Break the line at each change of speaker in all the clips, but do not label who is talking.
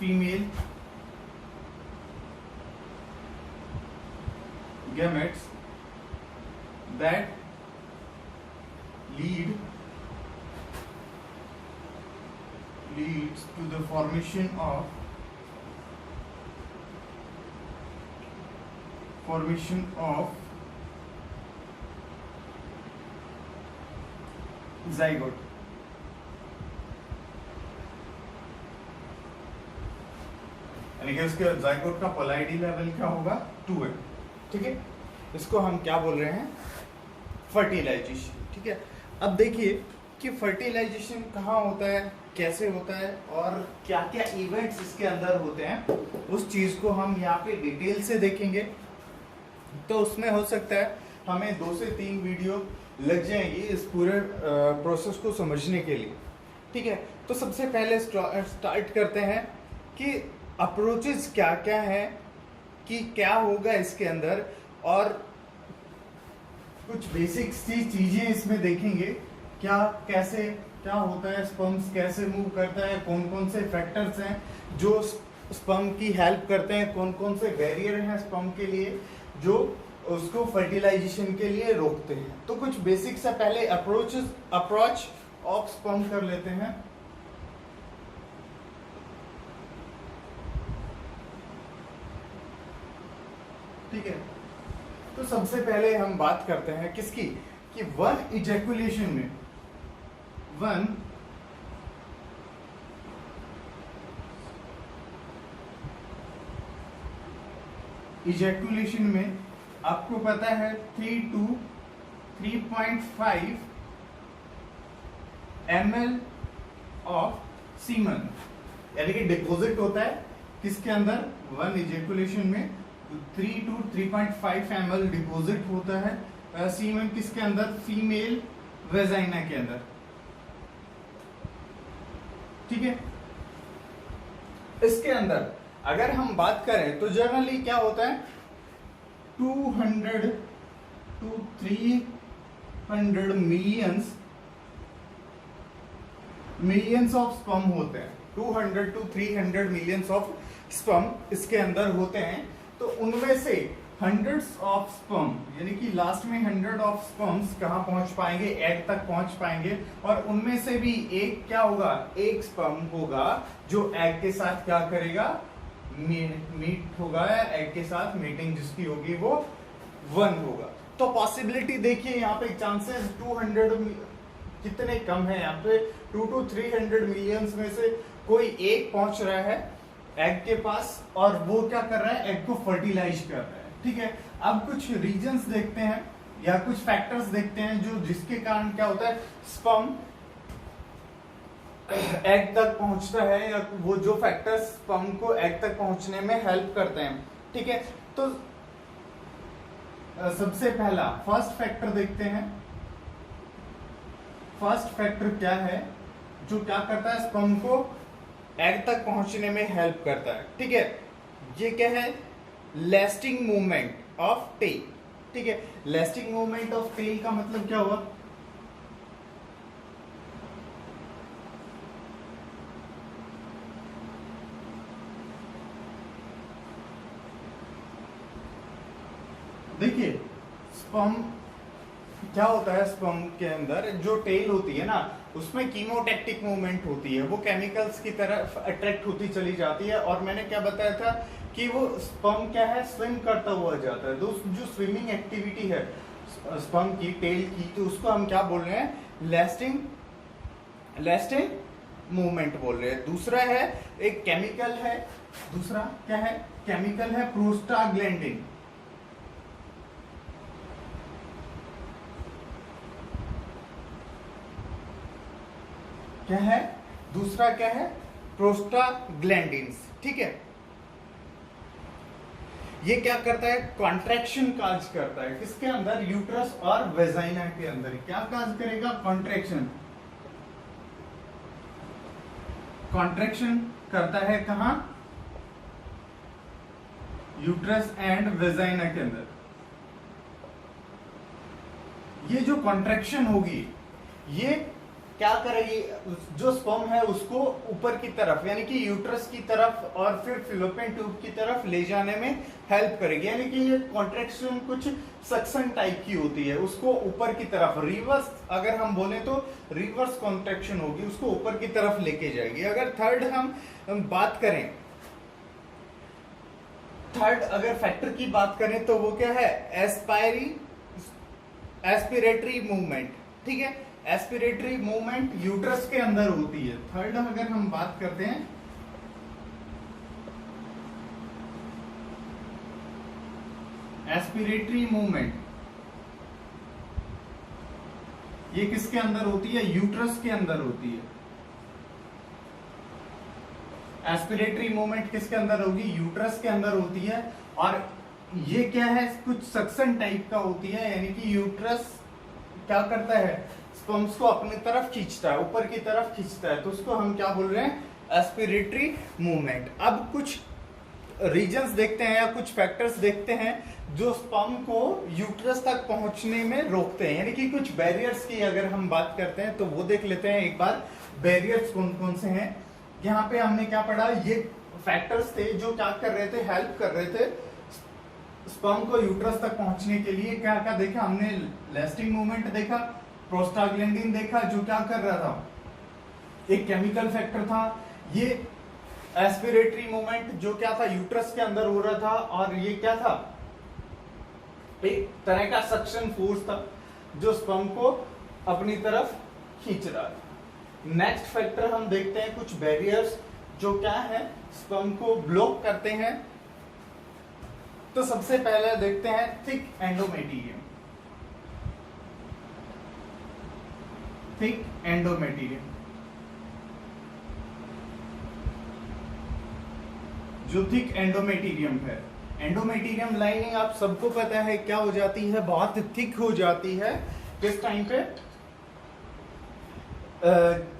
female gametes that leads to the formation of zygote। यानी कि उसके जाइगोट का पोलैरिटी लेवल क्या होगा 2 है। ठीक है, इसको हम क्या बोल रहे हैं, फर्टिलाइजेशन। ठीक है, अब देखिए कि फर्टिलाइजेशन कहाँ होता है, कैसे होता है और क्या क्या इवेंट्स इसके अंदर होते हैं, उस चीज को हम यहाँ पे डिटेल से देखेंगे। तो उसमें हो सकता है हमें 2 से 3 वीडियो लग जाएंगी इस पूरे प्रोसेस को समझने के लिए। ठीक है, तो सबसे पहले स्टार्ट करते हैं कि अप्रोचेस क्या क्या है, कि क्या होगा इसके अंदर, और कुछ बेसिक सी चीजें इसमें देखेंगे। क्या कैसे क्या होता है, स्पर्म्स कैसे मूव करता है, कौन कौन से फैक्टर्स हैं जो स्पर्म की हेल्प करते हैं, कौन कौन से बैरियर हैं स्पर्म के लिए जो उसको फर्टिलाइजेशन के लिए रोकते हैं। तो कुछ बेसिक से पहले अप्रोच ऑफ स्पर्म कर लेते हैं। ठीक है, तो सबसे पहले हम बात करते हैं किसकी, कि वन इजैकुलेशन में आपको पता है 3 to 3.5 ml ऑफ सीमन, यानी कि डिपॉजिट होता है किसके अंदर, वन इजैकुलेशन में 3 to 3.5 ml डिपॉजिट होता है सीमन किसके अंदर, फीमेल वेजाइना के अंदर। ठीक है, इसके अंदर अगर हम बात करें तो जनरली क्या होता है 200 to 300 मिलियंस ऑफ स्पर्म होते हैं। 200 to 300 मिलियंस ऑफ स्पर्म इसके अंदर होते हैं। तो उनमें से हंड्रेड्स ऑफ स्पर्म, यानी कि लास्ट में 100 ऑफ स्पर्म्स कहां पहुंच पाएंगे, एग तक पहुंच पाएंगे, और उनमें से भी एक क्या होगा, एक स्पर्म होगा जो एग के साथ क्या करेगा, मीट होगा, या एग के साथ मीटिंग जिसकी होगी वो 1 होगा। तो पॉसिबिलिटी देखिए यहाँ पे चांसेस 200 कितने कम है, यहाँ पे 2 to 300 मिलियंस में से कोई एक पहुंच रहा है एग के पास, और वो क्या कर रहा है, एग को फर्टिलाइज कर रहा है। ठीक है, अब कुछ रीजंस देखते हैं या कुछ फैक्टर्स देखते हैं जो जिसके कारण क्या होता है, स्पर्म एग तक पहुंचता है, या वो जो फैक्टर्स स्पर्म को एग तक पहुंचने में हेल्प करते हैं। ठीक है, तो सबसे पहला फर्स्ट फैक्टर देखते हैं। फर्स्ट फैक्टर क्या है जो क्या करता है, स्पर्म को एग तक पहुंचने में हेल्प करता है। ठीक है, ये क्या है, लास्टिंग मूवमेंट ऑफ टेल। ठीक है, लास्टिंग मूवमेंट ऑफ टेल का मतलब क्या हुआ, देखिए स्पर्म क्या होता है, स्पर्म के अंदर जो टेल होती है ना, उसमें कीमोटैक्टिक मूवमेंट होती है, वो केमिकल्स की तरफ अट्रैक्ट होती चली जाती है। और मैंने क्या बताया था कि वो स्पर्म क्या है, स्विम करता हुआ जाता है। जो स्विमिंग एक्टिविटी है स्पर्म की, टेल की, तो उसको हम क्या बोल रहे हैं, लास्टिंग मूवमेंट बोल रहे हैं। दूसरा है एक केमिकल है, दूसरा क्या है, केमिकल है प्रोस्टाग्लैंडिन। क्या है, दूसरा क्या है, प्रोस्टाग्लैंडिन्स। ठीक है, ये क्या करता है, कॉन्ट्रैक्शन काज करता है किसके अंदर, यूट्रस और वेजाइना के अंदर। क्या काज करेगा, कॉन्ट्रैक्शन करता है कहां, यूट्रस एंड वेजाइना के अंदर। ये जो कॉन्ट्रैक्शन होगी ये क्या करेगी, जो स्पर्म है उसको ऊपर की तरफ यानी कि यूट्रस की तरफ और फिर फिलोपियन ट्यूब की तरफ ले जाने में हेल्प करेगी। यानी कि ये कॉन्ट्रैक्शन कुछ सक्शन टाइप की होती है, उसको ऊपर की तरफ रिवर्स, अगर हम बोले तो रिवर्स कॉन्ट्रैक्शन होगी, उसको ऊपर की तरफ लेके जाएगी। अगर थर्ड हम बात करें, थर्ड अगर फैक्टर की बात करें तो वो क्या है, एस्पिरेटरी मूवमेंट। ठीक है, एस्पिरेटरी मूवमेंट यूट्रस के अंदर होती है। थर्ड अगर हम बात करते हैं एस्पिरेटरी मूवमेंट, ये किसके अंदर होती है, यूट्रस के अंदर होती है। एस्पिरेटरी मूवमेंट किसके अंदर होगी, यूट्रस के अंदर होती है। और ये क्या है, कुछ सक्शन टाइप का होती है, यानी कि यूट्रस क्या करता है, स्पर्म्स को अपनी तरफ खींचता है, ऊपर की तरफ खींचता है, तो उसको हम क्या बोल रहे हैं, एस्पिरेटरी मूवमेंट। अब कुछ रीजंस देखते हैं या कुछ फैक्टर्स देखते हैं जो स्पर्म को यूट्रस तक पहुंचने में रोकते हैं, यानी कि कुछ बैरियर्स की अगर हम बात करते हैं तो वो देख लेते हैं एक बार, बैरियर्स कौन कौन से हैं। यहाँ पे हमने क्या पढ़ा, ये फैक्टर्स थे जो क्या कर रहे थे, हेल्प कर रहे थे स्पर्म को यूट्रस तक पहुंचने के लिए। क्या क्या देखा हमने, लेस्टिंग मूवमेंट देखा, प्रोस्टाग्लैंडिन देखा जो क्या कर रहा था, एक केमिकल फैक्टर था। ये एस्पिरेटरी मूवमेंट जो क्या था, यूट्रस के अंदर हो रहा था, और ये क्या था, एक तरह का सक्शन फोर्स था जो स्पर्म को अपनी तरफ खींच रहा था। नेक्स्ट फैक्टर हम देखते हैं कुछ बैरियर्स जो क्या है, स्पर्म को ब्लॉक करते हैं। तो सबसे पहले देखते हैं थिक एंडोमेटीरियम। थिक एंडोमेटीरियम, जो थिक एंडोमेटीरियम है, एंडोमेटीरियम लाइनिंग आप सबको पता है क्या हो जाती है, बहुत थिक हो जाती है। किस टाइम पे,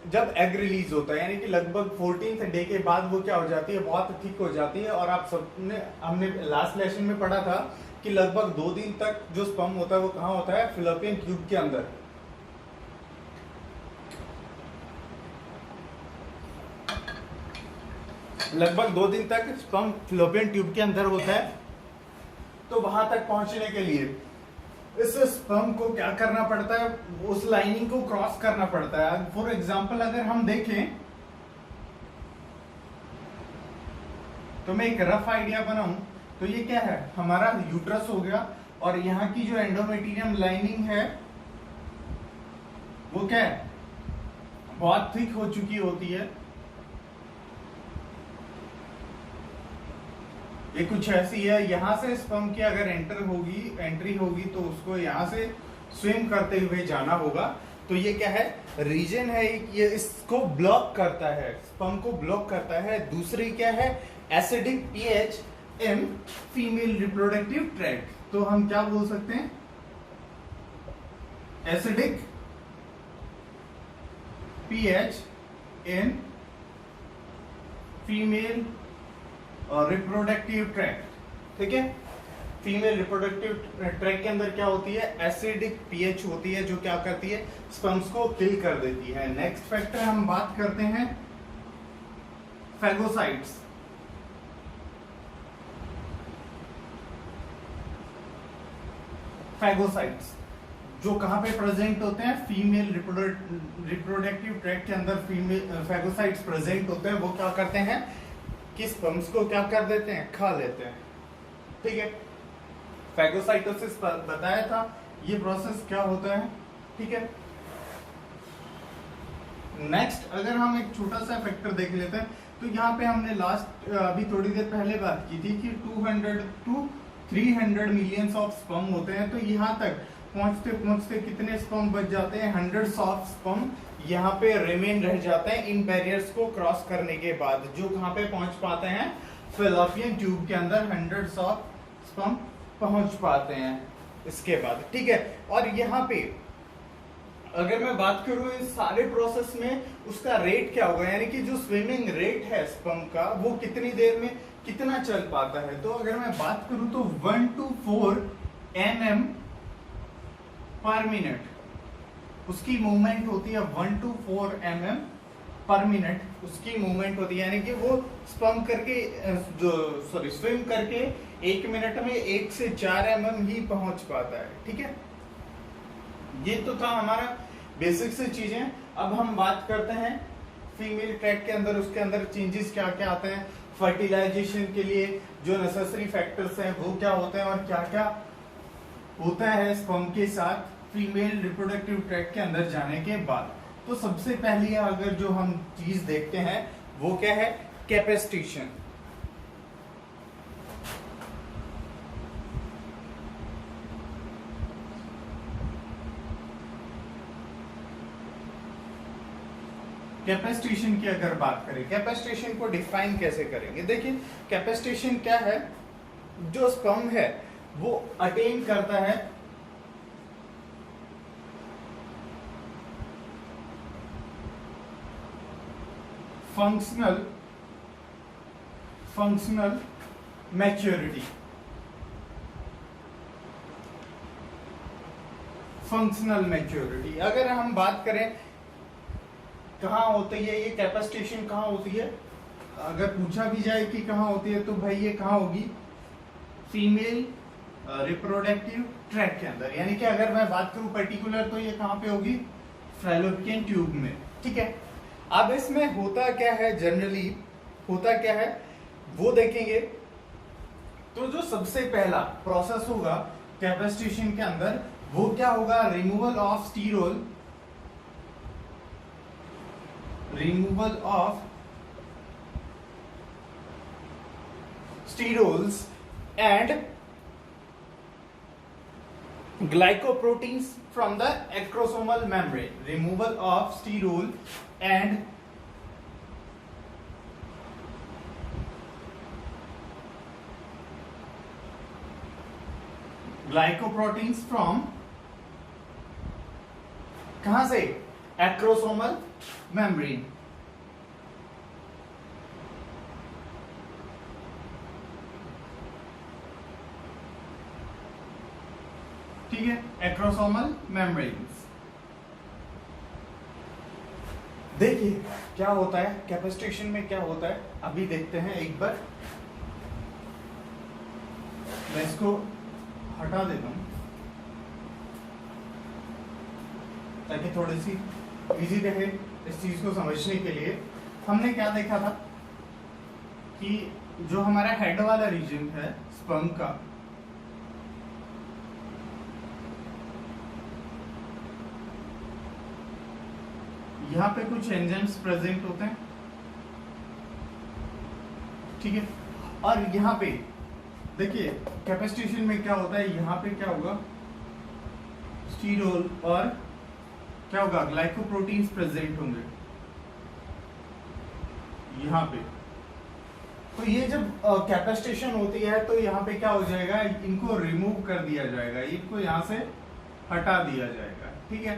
जब एग रिलीज होता है, यानी कि लगभग 14th डे के बाद वो क्या हो जाती है, बहुत थिक हो जाती है। और आप सबने, हमने लास्ट लेसन में पढ़ा था कि लगभग 2 दिन तक जो स्पर्म होता है वो कहाँ होता है, फिलोपियन ट्यूब के अंदर। लगभग 2 दिन तक स्पर्म फिलोपियन ट्यूब के अंदर होता है। तो वहां तक पहुंचने के लिए इस स्पर्म को क्या करना पड़ता है, उस लाइनिंग को क्रॉस करना पड़ता है। फॉर एग्जाम्पल अगर हम देखें तो मैं एक रफ आइडिया बनाऊं तो ये क्या है, हमारा यूट्रस हो गया, और यहाँ की जो एंडोमेटीरियम लाइनिंग है वो क्या है, बहुत थिक हो चुकी होती है। ये कुछ ऐसी है, यहां से स्पर्म की अगर एंट्री होगी तो उसको यहां से स्विम करते हुए जाना होगा। तो ये क्या है, रीजन है, ये इसको ब्लॉक करता है, स्पर्म को ब्लॉक करता है। दूसरी क्या है, acidic pH in female reproductive tract. तो हम क्या बोल सकते हैं, एसिडिक पीएच इन फीमेल और रिप्रोडक्टिव ट्रैक्ट। ठीक है, फीमेल रिप्रोडक्टिव ट्रैक्ट के अंदर क्या होती है, एसिडिक पीएच होती है जो क्या करती है, स्पर्म्स को किल कर देती है। नेक्स्ट फैक्टर हम बात करते हैं फैगोसाइट्स। फैगोसाइट्स जो कहां पे प्रेजेंट होते हैं, फीमेल रिप्रोडक्टिव ट्रैक्ट के अंदर फीमेल फैगोसाइट्स प्रेजेंट होते हैं। वो क्या करते हैं कि स्पर्म्स को क्या कर देते हैं, खा लेते हैं। ठीक है, फैगोसाइटोसिस बताया था, ये प्रोसेस क्या होता है। ठीक है, नेक्स्ट अगर हम एक छोटा सा फैक्टर देख लेते हैं तो यहाँ पे हमने लास्ट अभी थोड़ी देर पहले बात की थी कि 200 to 300 मिलियंस ऑफ स्पर्म होते हैं। तो यहाँ तक पहुंचते पहुंचते कितने स्पर्म बच जाते हैं, 100 ऑफ स्पर्म यहाँ पे रिमेन रह जाते हैं इन बैरियर्स को क्रॉस करने के बाद, जो कहाँ पे पहुंच पाते हैं, फिलोपियन ट्यूब के अंदर 100 ऑफ स्पर्म पहुंच पाते हैं इसके बाद। ठीक है, और यहाँ पे अगर मैं बात करूं इस सारे प्रोसेस में उसका रेट क्या होगा, यानी कि जो स्विमिंग रेट है स्पर्म का वो कितनी देर में कितना चल पाता है। तो अगर मैं बात करूं तो 1 to 4 mm पर मिनट उसकी मूवमेंट होती है 1 to 4 mm पर मिनट उसकी मूवमेंट होती है, यानी कि वो स्विम करके 1 मिनट में 1 से 4 mm ही पहुंच पाता है। ठीक है, ये तो था हमारा बेसिक से चीजें। अब हम बात करते हैं फीमेल ट्रैक के अंदर, उसके अंदर चेंजेस क्या क्या आते हैं, फर्टिलाइजेशन के लिए जो नेसेसरी फैक्टर्स हैं वो क्या होते हैं, और क्या क्या होता है स्पर्म के साथ फीमेल रिप्रोडक्टिव ट्रैक के अंदर जाने के बाद। तो सबसे पहली अगर जो हम चीज देखते हैं वो क्या है, कैपेसिटेशन। कैपेसिटेशन की अगर बात करें, कैपेसिटेशन को डिफाइन कैसे करेंगे? देखिए कैपेसिटेशन क्या है, जो स्पर्म है वो अटेन करता है फंक्शनल मैच्योरिटी। फंक्शनल मैच्योरिटी अगर हम बात करें कहाँ होती है ये कैपेसिटेशन, कहाँ होती है, अगर पूछा भी जाए कि कहाँ होती है तो भाई ये कहाँ होगी, फीमेल रिप्रोडक्टिव ट्रैक के अंदर। यानी कि अगर मैं बात करूं पर्टिकुलर तो ये कहाँ पे होगी, फैलोपियन ट्यूब में। ठीक है, अब इसमें होता क्या है, जनरली होता क्या है वो देखेंगे। तो जो सबसे पहला प्रोसेस होगा कैपेसिटेशन के अंदर वो क्या होगा, removal of sterols and glycoproteins from the acrosomal membrane. Removal of sterol and glycoproteins from कहां से, acrosomal membrane। ठीक है, एक्रोसोमल मेम्ब्रेन्स। देखिए क्या होता है कैपेसिटेशन में, क्या होता है अभी देखते हैं एक बार। मैं इसको हटा देता हूं ताकि थोड़ी सी इजी रहे इस चीज को समझने के लिए। हमने क्या देखा था कि जो हमारा हेड वाला रीजन है स्पर्म का, यहाँ पे कुछ एंजाइम्स प्रेजेंट होते हैं। ठीक है, और यहाँ पे देखिए कैपेसिटेशन में क्या होता है, यहाँ पे क्या होगा, स्टीरोल और क्या होगा, ग्लाइकोप्रोटीन्स प्रेजेंट होंगे यहाँ पे। तो ये जब कैपेसिटेशन होती है तो यहाँ पे क्या हो जाएगा, इनको रिमूव कर दिया जाएगा, इनको यहाँ से हटा दिया जाएगा। ठीक है,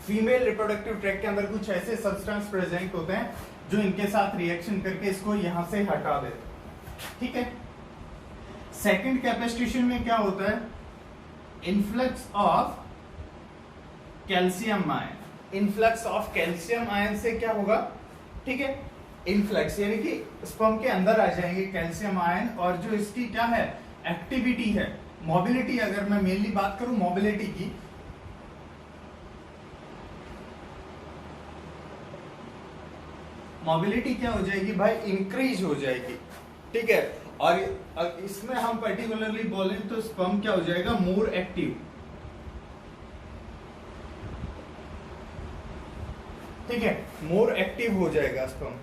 फीमेल रिप्रोडक्टिव ट्रैक के अंदर कुछ ऐसे सब्सटेंस प्रेजेंट होते हैं जो इनके साथ रिएक्शन करके इसको यहां से हटा देते हैं। ठीक है, सेकंड कैपेसिटेशन में क्या होता है, influx of calcium ion. Influx of calcium ion से क्या होगा, ठीक है, इन्फ्लक्स यानी कि स्पर्म के अंदर आ जाएंगे कैल्शियम आयन, और जो इसकी क्या है एक्टिविटी है, मोबिलिटी, अगर मैं मेनली बात करूं मोबिलिटी की, मोबिलिटी क्या हो जाएगी भाई, इंक्रीज हो जाएगी। ठीक है, और इसमें हम पर्टिकुलरली बोले तो स्पर्म क्या हो जाएगा, मोर एक्टिव। ठीक है, मोर एक्टिव हो जाएगा स्पर्म।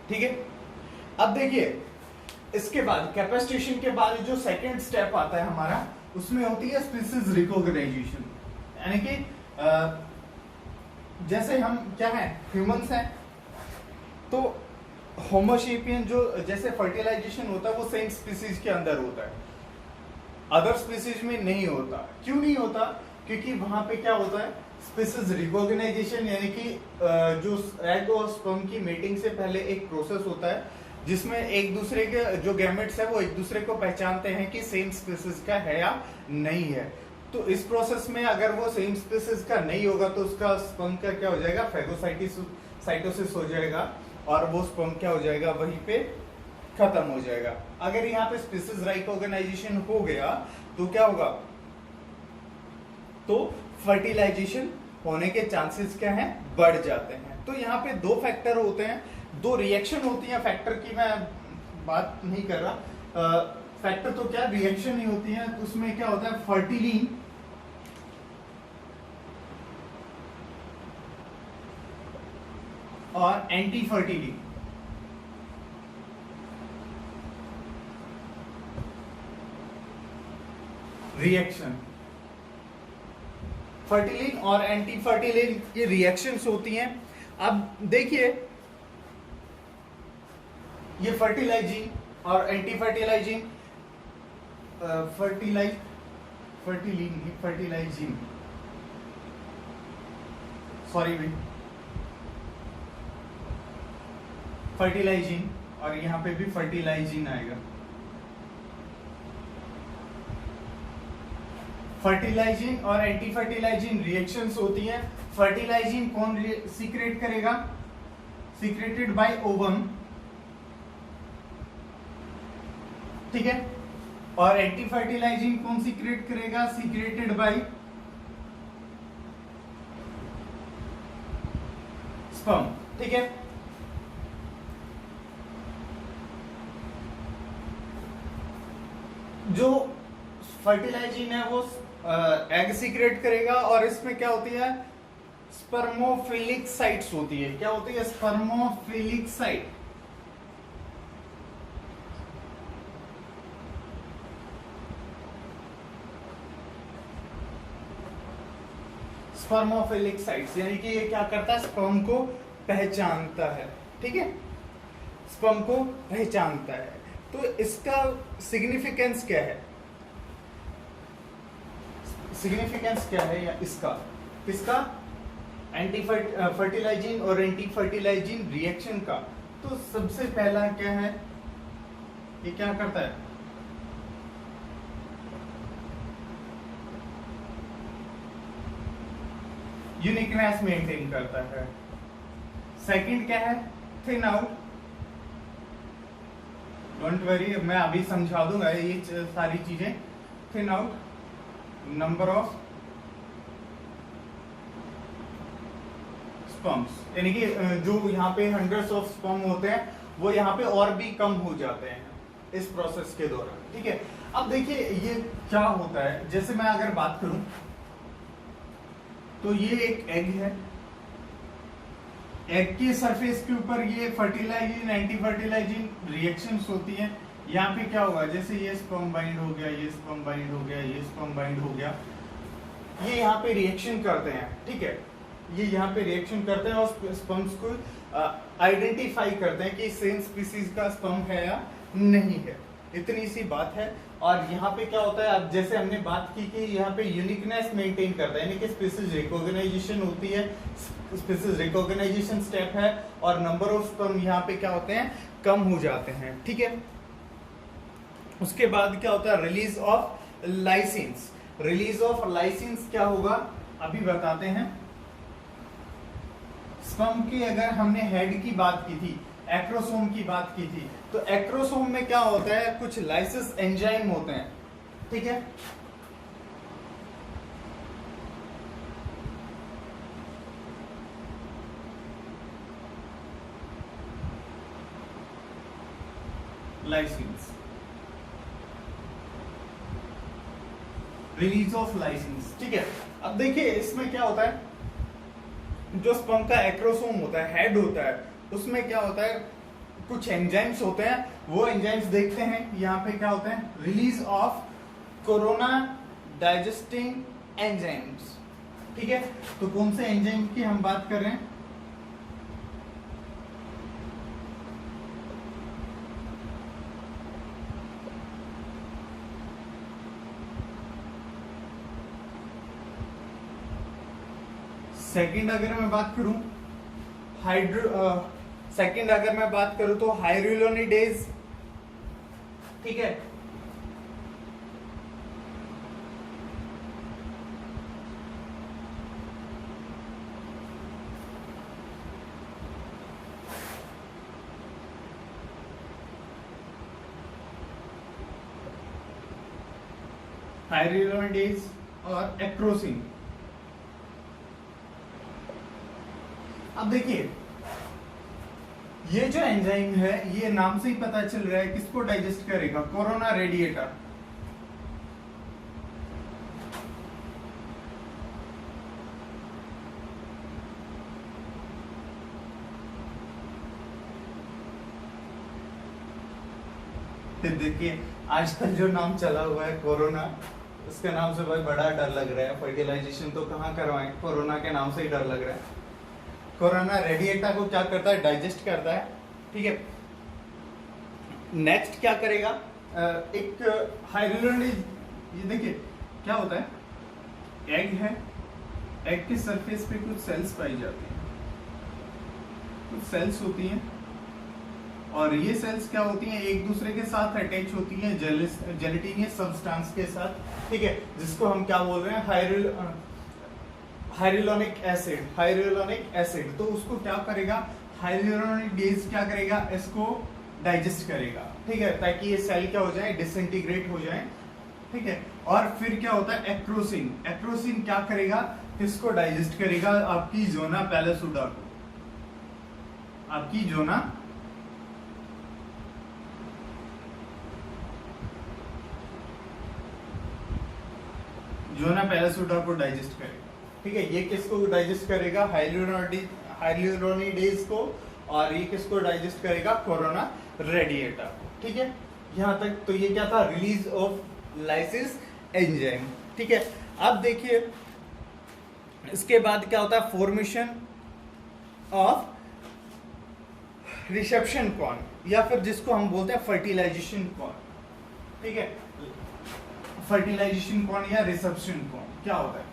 ठीक है, अब देखिए इसके बाद कैपेसिटेशन के बाद जो सेकंड स्टेप आता है हमारा, उसमें होती है स्पीसीज रिकॉग्नाइजेशन। यानी कि जैसे हम क्या हैं, ह्यूमंस हैं, तो होमोसेपियन जो जैसे फर्टिलाइजेशन होता है वो सेम स्पीसीज के अंदर होता है, अदर स्पीसीज में नहीं होता। क्यों नहीं होता, क्योंकि वहां पे क्या होता है, स्पीसीज रिकॉग्नाइजेशन, यानी कि जो एग और स्पर्म की मेटिंग से पहले एक प्रोसेस होता है जिसमें एक दूसरे के जो गैमेट्स है वो एक दूसरे को पहचानते हैं कि सेम स्पीसीज का है या नहीं है। तो इस प्रोसेस में अगर वो सेम स्पीसीज का नहीं होगा तो उसका स्पर्म का क्या हो जाएगा, फैगोसाइटोसिस हो जाएगा और वो स्पर्म क्या हो जाएगा, वहीं पे खत्म हो जाएगा। अगर यहाँ पे स्पीसीज रिकॉग्नाइजेशन हो गया तो क्या होगा, तो फर्टिलाइजेशन होने के चांसेस क्या है, बढ़ जाते हैं। तो यहाँ पे दो फैक्टर होते हैं, दो रिएक्शन होती है, फैक्टर की मैं बात नहीं कर रहा, फैक्टर तो क्या रिएक्शन ही होती है। तो उसमें क्या होता है, फर्टिलिन और एंटी फर्टिलिन। रिएक्शन, फर्टिलिन और एंटी फर्टिलिन ये रिएक्शंस होती हैं। अब देखिए ये फर्टिलाइजिंग और एंटी फर्टिलाइजिंग, फर्टिलाइजिंग सॉरी भाई, फर्टिलाइजिंग और यहाँ पे भी फर्टिलाइजिंग आएगा। फर्टिलाइजिंग और एंटी फर्टिलाइजिंग रिएक्शंस होती हैं। फर्टिलाइजिंग कौन सीक्रेट करेगा, सीक्रेटेड बाय ओवम, ठीक है, और एंटी फर्टिलाइजिंग कौन सीक्रेट करेगा, सीक्रेटेड बाय स्पर्म, ठीक है। जो फर्टिलाइजिंग है वो एग सीक्रेट करेगा और इसमें क्या होती है, स्पर्मोफिलिक साइट्स होती है। क्या होती है, स्पर्मोफिलिक साइट। स्पर्मोफिलिक साइट्स यानी कि ये क्या करता है, स्पर्म को पहचानता है, ठीक है, स्पर्म को पहचानता है। तो इसका सिग्निफिकेंस क्या है, सिग्निफिकेंस क्या है या इसका एंटी फर्टिलाइजिंग और एंटी फर्टिलाइजिंग रिएक्शन का। तो सबसे पहला क्या है, ये क्या करता है, यूनिकनेस मेंटेन करता है। सेकंड क्या है, थिन आउट, डोंट वरी मैं अभी समझा दूंगा ये सारी चीजें। Thin out number of sperms, यानी कि जो यहाँ पे हंड्रेड्स ऑफ स्पर्म होते हैं वो यहाँ पे और भी कम हो जाते हैं इस प्रोसेस के दौरान, ठीक है। अब देखिए ये क्या होता है, जैसे मैं अगर बात करूं तो ये एक एग है, एग के सरफेस के ऊपर ये फर्टिलाइजिंग एंटी फर्टिलाइजिंग रिएक्शंस होती हैं। यहाँ पे क्या होगा, जैसे ये स्पर्म बाइंड हो गया, ये स्पर्म बाइंड हो गया, ये स्पर्म बाइंड हो गया, ये यहाँ पे रिएक्शन करते हैं, ठीक है, ये यहाँ पे रिएक्शन करते हैं और स्पर्म्स को आइडेंटिफाई करते हैं कि सेम स्पीसीज का स्पर्म है या नहीं है। इतनी सी बात है। और यहाँ पे क्या होता है, अब जैसे हमने बात की कि यहाँ पे यूनिकनेस मेंटेन करता है, यानी कि स्पीसीज रिकॉग्नाइजेशन होती है, स्पीसीज रिकॉग्नाइजेशन स्टेप है और नंबर ऑफ स्पर्म यहाँ पे क्या होते हैं, कम हो जाते हैं, ठीक है। उसके बाद क्या होता है, release of lysines. Release of lysines क्या होगा अभी बताते हैं। स्पर्म की अगर हमने हेड की बात की थी, एक्रोसोम की बात की थी, तो एक्रोसोम में क्या होता है, कुछ लाइसिस एंजाइम होते हैं, ठीक है। लाइसिन्स, रिलीज ऑफ लाइसिन्स, ठीक है। अब देखिए इसमें क्या होता है, जो स्पर्म का एक्रोसोम होता है, हेड होता है, उसमें क्या होता है, कुछ एंजाइम्स होते हैं, वो एंजाइम्स देखते हैं। यहाँ पे क्या होते हैं, release of corona digesting enzymes, ठीक है। तो कौन से एंजाइम की हम बात कर रहे हैं, सेकंड अगर मैं बात करूं सेकंड अगर मैं बात करूं तो हाइड्रोलोनिडेज, ठीक है। हाइड्रोलाइडेज और एक्रोसिन। अब देखिए ये जो एंजाइम है, ये नाम से ही पता चल रहा है किसको डाइजेस्ट करेगा, कोरोना रेडिएटर। देखिए आजकल जो नाम चला हुआ है कोरोना, उसके नाम से भाई बड़ा डर लग रहा है। फर्टिलाइजेशन तो कहाँ करवाएं, कोरोना के नाम से ही डर लग रहा है। कोरोना रेडिएटर को क्या करता है, डाइजेस्ट करता है, ठीक है। नेक्स्ट क्या करेगा, एक हाइड्रोलाइडेज, ये देखिए क्या होता है, एग है, एग के सरफेस पे कुछ सेल्स पाई जाती हैं, कुछ सेल्स होती हैं, और ये सेल्स क्या होती हैं, एक दूसरे के साथ अटैच होती हैं जेलेटिनियस सब्सटेंस के साथ, ठीक है, जिसको हम क्या बोल रहे हैं, हाइड्रोलोनिक एसिड। हाइड्रोलोनिक एसिड तो उसको क्या करेगा, हाइड्रोलाइडेज क्या करेगा, इसको डाइजेस्ट करेगा, ठीक है, ताकि ये सेल क्या हो जाए, डिसइंटीग्रेट हो जाए, ठीक है। और फिर क्या होता है, एक्रोसिन। एक्रोसिन क्या करेगा, किसको डाइजेस्ट करेगा, आपकी जोना पैलेसुडा को, आपकी जोना पैलेसुडा को डाइजेस्ट करेगा, ठीक है। ये किसको डाइजेस्ट करेगा, हाइड्रोलाइडेज को, और ये किसको डाइजेस्ट करेगा, कोरोना रेडिएटर को, ठीक है। यहां तक तो ये क्या था, रिलीज ऑफ लाइसिस एंजाइम, ठीक है। अब देखिए इसके बाद क्या होता है, फॉर्मेशन ऑफ रिसेप्शन कॉर्न, या फिर जिसको हम बोलते हैं फर्टिलाइजेशन कॉर्न, ठीक है। फर्टिलाइजेशन कॉर्न या रिसेप्शन कॉर्न क्या होता है,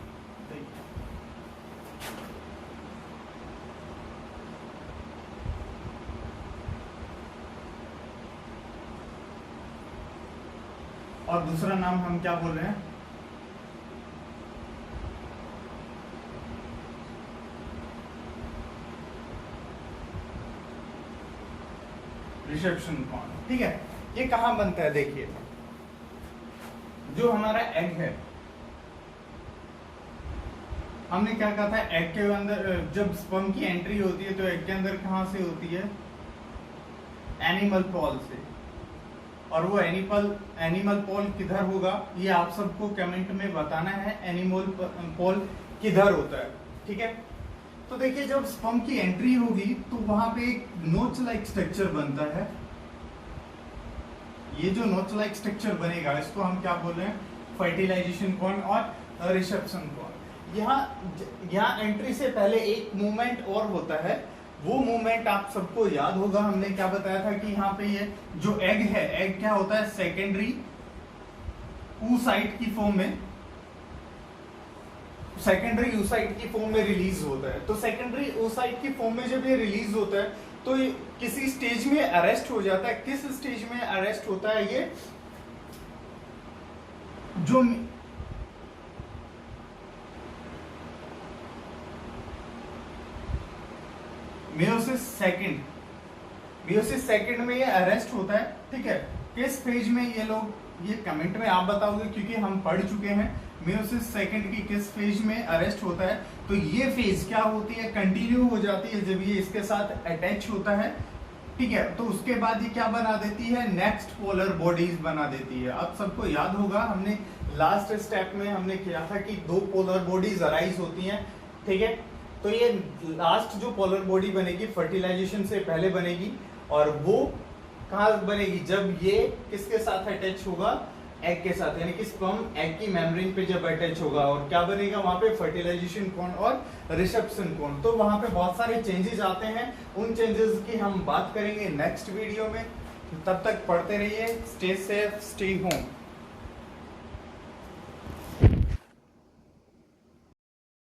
और दूसरा नाम हम क्या बोल रहे हैं, रिसेप्शन कॉर्न, ठीक है। ये कहां बनता है, देखिए जो हमारा एग है, हमने क्या कहा था, एग के अंदर जब स्पर्म की एंट्री होती है तो एग के अंदर कहां से होती है, एनिमल पॉल से, और वो एनिमल पॉल किधर होगा, ये आप सबको कमेंट में बताना है, एनिमल पॉल किधर होता है, ठीक है। तो देखिए जब स्पर्म की एंट्री होगी तो वहां पे एक नोच लाइक स्ट्रक्चर बनता है। ये जो नोच लाइक स्ट्रक्चर बनेगा, इसको हम क्या बोल रहे हैं, फर्टिलाइजेशन कॉर्न और रिसेप्शन कॉर्न। यहाँ एंट्री से पहले एक मूवमेंट और होता है, वो मूवमेंट आप सबको याद होगा, हमने क्या बताया था कि यहाँ पे ये जो एग है, एग क्या होता है, सेकेंडरी oocyte की फॉर्म में, सेकेंडरी oocyte की फॉर्म में रिलीज होता है। तो सेकेंडरी oocyte की फॉर्म में जब ये रिलीज होता है तो ये किसी स्टेज में अरेस्ट हो जाता है। किस स्टेज में अरेस्ट होता है, ये जो मेयोसिस सेकंड में ये अरेस्ट होता है, ठीक है। किस फेज में ये लोग, ये कमेंट में आप बताओगे क्योंकि हम पढ़ चुके हैं मेयोसिस सेकंड की किस फेज में अरेस्ट होता है। तो ये फेज क्या होती है, कंटिन्यू हो जाती है जब ये इसके साथ अटैच होता है, ठीक है। तो उसके बाद ये क्या बना देती है, नेक्स्ट पोलर बॉडीज बना देती है। आप सबको याद होगा हमने लास्ट स्टेप में हमने किया था कि 2 पोलर बॉडीज अराइज होती हैं, ठीक है। तो ये लास्ट जो पोलर बॉडी बनेगी फर्टिलाइजेशन से पहले बनेगी, और वो कहाँ बनेगी, जब ये किसके साथ अटैच होगा, एग के साथ, यानी कि स्पर्म एग की मेम्ब्रेन पे जब अटैच होगा, और क्या बनेगा वहां पे, फर्टिलाइजेशन कोन और रिसेप्शन कोन। तो वहां पे बहुत सारे चेंजेस आते हैं, उन चेंजेस की हम बात करेंगे नेक्स्ट वीडियो में। तब तक पढ़ते रहिए, स्टे सेफ, स्टे होम।